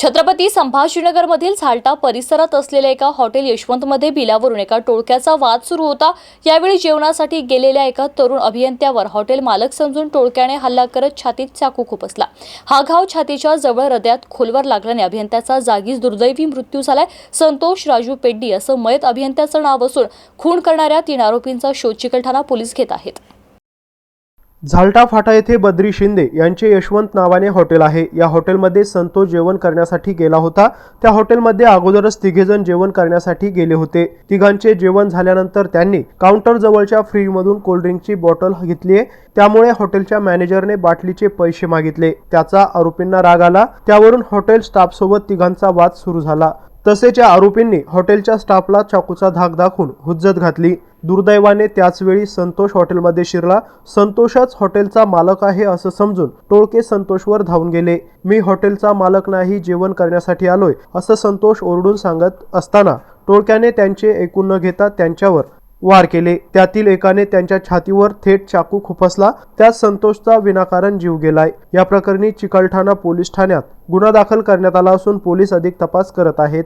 छत्रपती संभाजीनगरमधील झाल्टा परिसरात असलेल्या एका हॉटेल यशवंतमध्ये बिलावरून एका टोळक्याचा वाद सुरू होता। यावेळी जेवणासाठी गेलेल्या एका तरुण अभियंत्यावर हॉटेल मालक समजून टोळक्याने हल्ला करत छातीत चाकू खुपसला। हा घाव छातीच्या जवळ हृदयात खोलवर लागल्याने अभियंत्याचा जागीच दुर्दैवी मृत्यू झालाय। संतोष राजू पेड्डी असं मयत अभियंत्याचं नाव असून खून करणाऱ्या 3 आरोपींचा शोध चिकलठाणा पोलीस घेत आहेत। झाल्टा फाटा येथे बद्री शिंदे यांचे यशवंत नावाने हॉटेल आहे। या हॉटेलमध्ये संतोष जेवण करण्यासाठी गेला होता। त्या हॉटेलमध्ये अगोदरच तिघेजण जेवण करण्यासाठी गेले होते। तिघांचे जेवण झाल्यानंतर त्यांनी काउंटर जवळच्या फ्रीजमधून कोल्ड्रिंकची बॉटल घेतली। त्यामुळे हॉटेलच्या मॅनेजरने बाटलीचे पैसे मागितले। त्याचा आरोपींना राग आला। त्यावरून हॉटेल स्टाफ सोबत तिघांचा वाद सुरू झाला। तसेच या आरोपींनी हॉटेलच्या स्टाफला चाकूचा धाक दाखवून हुज्जत घातली। दुर्दैवाने त्याच वेळी संतोष हॉटेलमध्ये शिरला। संतोषच हॉटेलचा मालक आहे असं समजून टोळके संतोषवर धावून गेले। मी हॉटेलचा मालक नाही, जेवण करण्यासाठी आलोय असं संतोष ओरडून सांगत असताना टोळक्याने त्यांचे ऐकून न घेता त्यांच्यावर वार केले। त्यातील एकाने त्यांच्या छातीवर थेट चाकू खुपसला। त्यात संतोषचा विनाकारण जीव गेलाय। या प्रकरणी चिकलठाणा पोलीस ठाण्यात गुन्हा दाखल करण्यात आला असून पोलीस अधिक तपास करत आहेत।